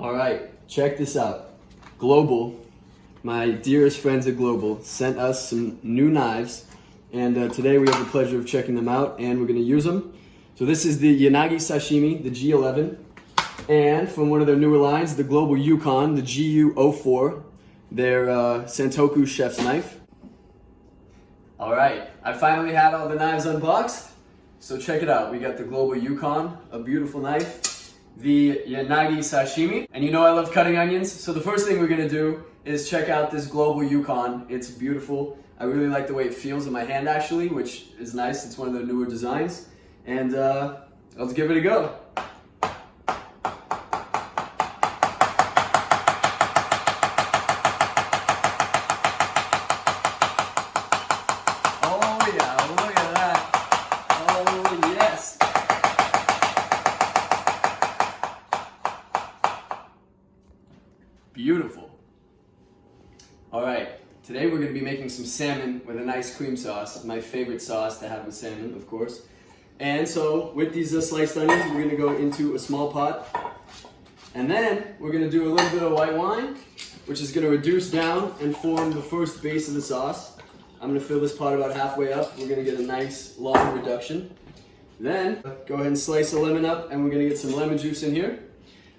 All right, check this out. Global, my dearest friends at Global, sent us some new knives, and today we have the pleasure of checking them out, and we're going to use them. So this is the Yanagi Sashimi, the G11, and from one of their newer lines, the Global Yukon, the GU04, their Santoku chef's knife. All right, I finally had all the knives unboxed, so check it out. We got the Global Yukon, a beautiful knife, the Yanagi Sashimi, and you know I love cutting onions, so the first thing we're gonna do is check out this Global Yukon. It's beautiful. I really like the way it feels in my hand actually, which is nice. It's one of the newer designs, and let's give it a go. Beautiful. All right, today we're going to be making some salmon with a nice cream sauce, my favorite sauce to have with salmon, of course. And so with these sliced onions, we're going to go into a small pot. And then we're going to do a little bit of white wine, which is going to reduce down and form the first base of the sauce. I'm going to fill this pot about halfway up. We're going to get a nice long reduction. Then go ahead and slice a lemon up, and we're going to get some lemon juice in here.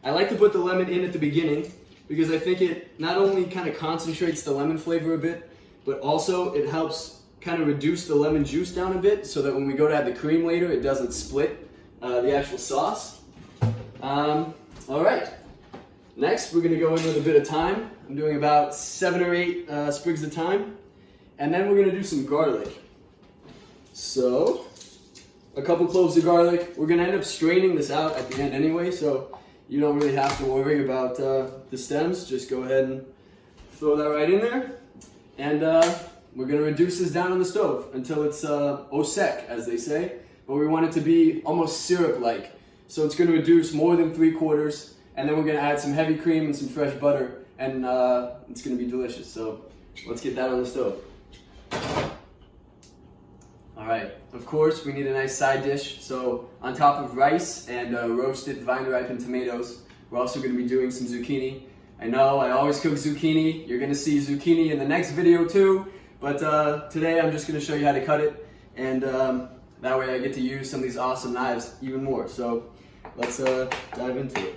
I like to put the lemon in at the beginning, because I think it not only kind of concentrates the lemon flavor a bit, but also it helps kind of reduce the lemon juice down a bit so that when we go to add the cream later, it doesn't split the actual sauce. All right, next we're gonna go in with a bit of thyme. I'm doing about 7 or 8 sprigs of thyme. And then we're gonna do some garlic. So, a couple cloves of garlic. We're gonna end up straining this out at the end anyway, so you don't really have to worry about the stems. Just go ahead and throw that right in there. And we're gonna reduce this down on the stove until it's au sec, as they say. But we want it to be almost syrup-like. So it's gonna reduce more than 3/4, and then we're gonna add some heavy cream and some fresh butter, and it's gonna be delicious. So let's get that on the stove. All right, of course, we need a nice side dish. So on top of rice and roasted vine-ripened tomatoes, we're also gonna be doing some zucchini. I know I always cook zucchini. You're gonna see zucchini in the next video too, but today I'm just gonna show you how to cut it, and that way I get to use some of these awesome knives even more. So let's dive into it.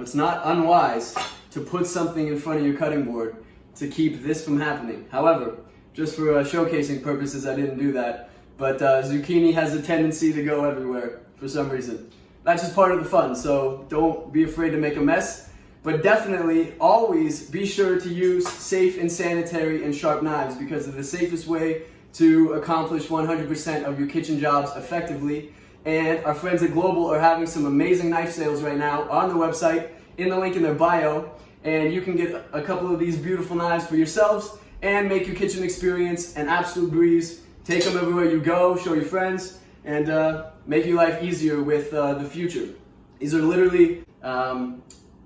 It's not unwise to put something in front of your cutting board to keep this from happening. However, just for showcasing purposes, I didn't do that. But zucchini has a tendency to go everywhere for some reason. That's just part of the fun, so don't be afraid to make a mess. But definitely always be sure to use safe and sanitary and sharp knives, because they're the safest way to accomplish 100% of your kitchen jobs effectively. And our friends at Global are having some amazing knife sales right now on the website, in the link in their bio, and you can get a couple of these beautiful knives for yourselves and make your kitchen experience an absolute breeze. Take them everywhere you go, show your friends, and make your life easier with the future. These are literally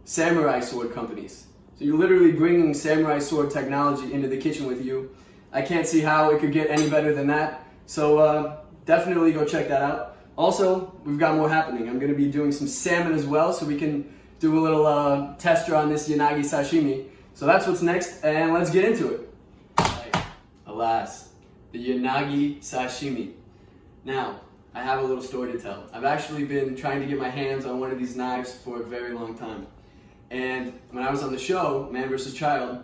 samurai sword companies. So you're literally bringing samurai sword technology into the kitchen with you. I can't see how it could get any better than that. So definitely go check that out. Also, we've got more happening. I'm going to be doing some salmon as well, so we can do a little tester on this Yanagi Sashimi. So that's what's next, and let's get into it. Right. Alas, the Yanagi Sashimi. Now, I have a little story to tell. I've actually been trying to get my hands on one of these knives for a very long time. And when I was on the show, Man vs. Child,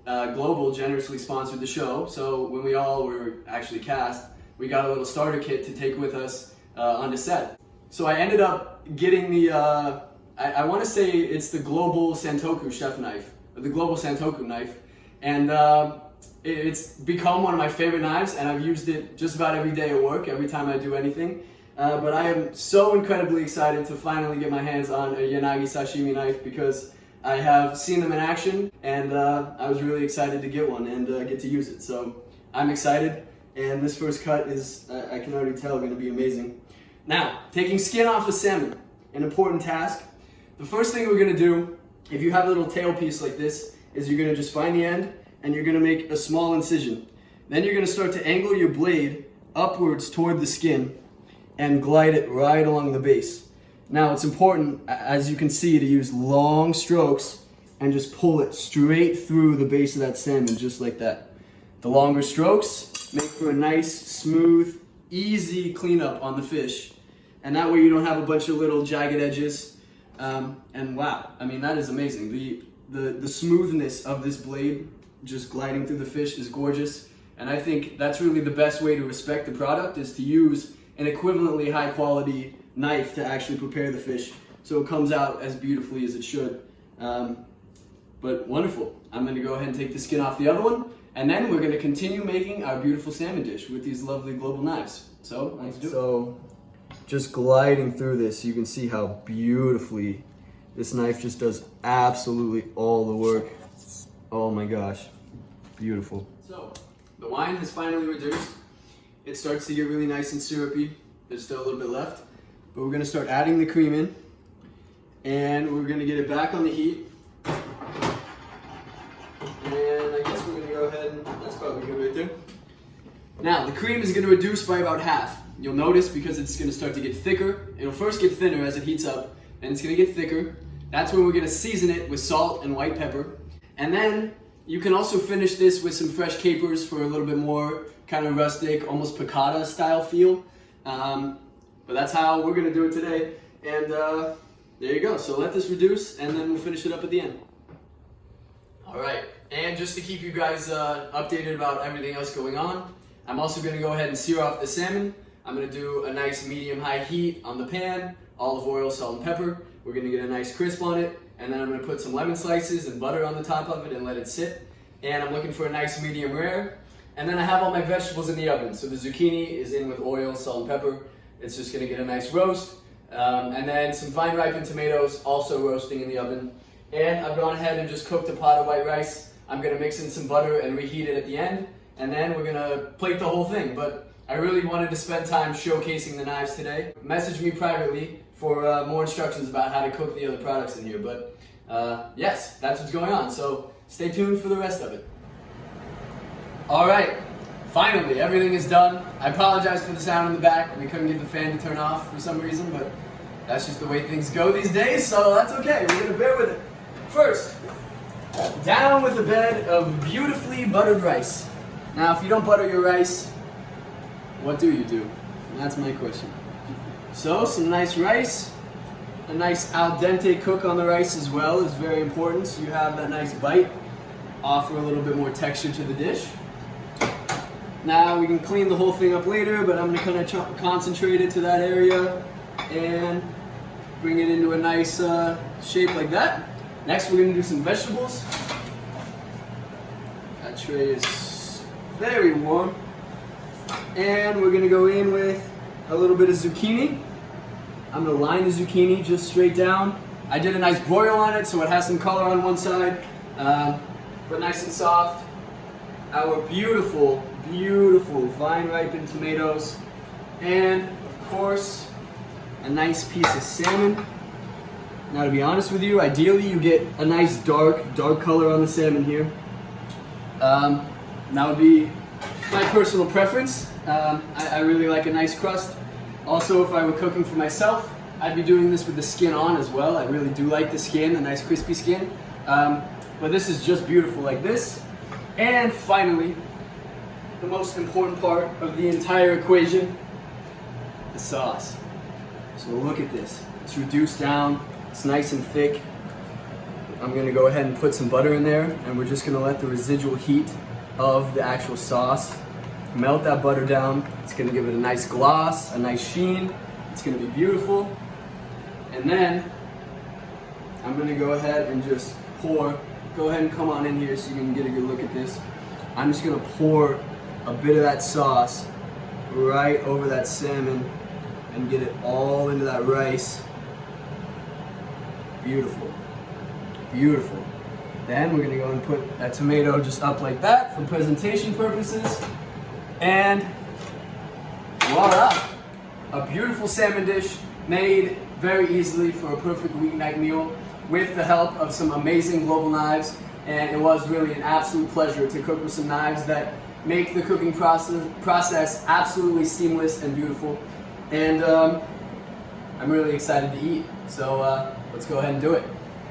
Global generously sponsored the show, so when we all were actually cast, we got a little starter kit to take with us on the set. So I ended up getting the, I want to say it's the Global Santoku chef knife, or the Global Santoku knife, and it's become one of my favorite knives, and I've used it just about every day at work, every time I do anything. But I am so incredibly excited to finally get my hands on a Yanagi Sashimi knife, because I have seen them in action, and I was really excited to get one and get to use it. So I'm excited, and this first cut is, I can already tell, going to be amazing. Now, taking skin off the salmon, an important task. The first thing we're going to do, if you have a little tail piece like this, is you're going to just find the end, and you're going to make a small incision. Then you're gonna start to angle your blade upwards toward the skin and glide it right along the base. Now it's important, as you can see, to use long strokes and just pull it straight through the base of that salmon, just like that. The longer strokes make for a nice, smooth, easy cleanup on the fish. And that way you don't have a bunch of little jagged edges. And wow, I mean, that is amazing. The smoothness of this blade just gliding through the fish is gorgeous. And I think that's really the best way to respect the product, is to use an equivalently high quality knife to actually prepare the fish so it comes out as beautifully as it should. But wonderful. I'm going to go ahead and take the skin off the other one, and then we're going to continue making our beautiful salmon dish with these lovely global knives. So let's do it. So just gliding through this, you can see how beautifully this knife just does absolutely all the work. Oh my gosh, beautiful. So the wine has finally reduced. It starts to get really nice and syrupy. There's still a little bit left, but we're gonna start adding the cream in, and we're gonna get it back on the heat. And I guess we're gonna go ahead and that's probably good right there. Now the cream is gonna reduce by about half. You'll notice, because it's gonna start to get thicker. It'll first get thinner as it heats up, and it's gonna get thicker. That's when we're gonna season it with salt and white pepper. And then you can also finish this with some fresh capers for a little bit more kind of rustic, almost piccata style feel. But that's how we're gonna do it today. And there you go. So let this reduce, and then we'll finish it up at the end. All right, and just to keep you guys updated about everything else going on, I'm also gonna go ahead and sear off the salmon. I'm gonna do a nice medium-high heat on the pan, olive oil, salt, and pepper. We're gonna get a nice crisp on it, and then I'm gonna put some lemon slices and butter on the top of it and let it sit. And I'm looking for a nice medium rare. And then I have all my vegetables in the oven. So the zucchini is in with oil, salt, and pepper. It's just gonna get a nice roast. And then some fine ripened tomatoes also roasting in the oven. And I've gone ahead and just cooked a pot of white rice. I'm gonna mix in some butter and reheat it at the end. And then we're gonna plate the whole thing. But I really wanted to spend time showcasing the knives today. Message me privately for more instructions about how to cook the other products in here. But yes, that's what's going on. So stay tuned for the rest of it. All right, finally, everything is done. I apologize for the sound in the back. We couldn't get the fan to turn off for some reason, but that's just the way things go these days, so that's okay. We're gonna bear with it. First, down with a bed of beautifully buttered rice. Now, if you don't butter your rice, what do you do? That's my question. So, some nice rice. A nice al dente cook on the rice as well is very important, so you have that nice bite. Offer a little bit more texture to the dish. Now we can clean the whole thing up later, but I'm going to kind of concentrate it to that area and bring it into a nice shape like that. Next, we're going to do some vegetables. That tray is very warm. And we're going to go in with a little bit of zucchini. I'm going to line the zucchini just straight down. I did a nice broil on it, so it has some color on one side, but nice and soft. Our beautiful, beautiful vine ripened tomatoes, and of course a nice piece of salmon. Now, to be honest with you, ideally you get a nice dark color on the salmon here. That would be my personal preference. I really like a nice crust. Also, if I were cooking for myself, I'd be doing this with the skin on as well. I really do like the skin, a nice crispy skin. But this is just beautiful like this. And finally, the most important part of the entire equation, the sauce. So look at this. It's reduced down, it's nice and thick. I'm gonna go ahead and put some butter in there, and we're just gonna let the residual heat of the actual sauce melt that butter down. It's gonna give it a nice gloss, a nice sheen. It's gonna be beautiful. And then I'm gonna go ahead and just pour. Go ahead and come on in here so you can get a good look at this. I'm just gonna pour a bit of that sauce right over that salmon and get it all into that rice. Beautiful, beautiful. Then we're gonna go and put that tomato just up like that for presentation purposes. And voila, a beautiful salmon dish made very easily for a perfect weeknight meal with the help of some amazing global knives. And it was really an absolute pleasure to cook with some knives that make the cooking process absolutely seamless and beautiful. And I'm really excited to eat. So let's go ahead and do it.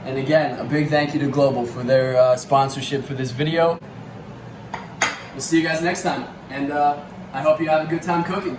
And again, a big thank you to Global for their sponsorship for this video. We'll see you guys next time. And I hope you have a good time cooking.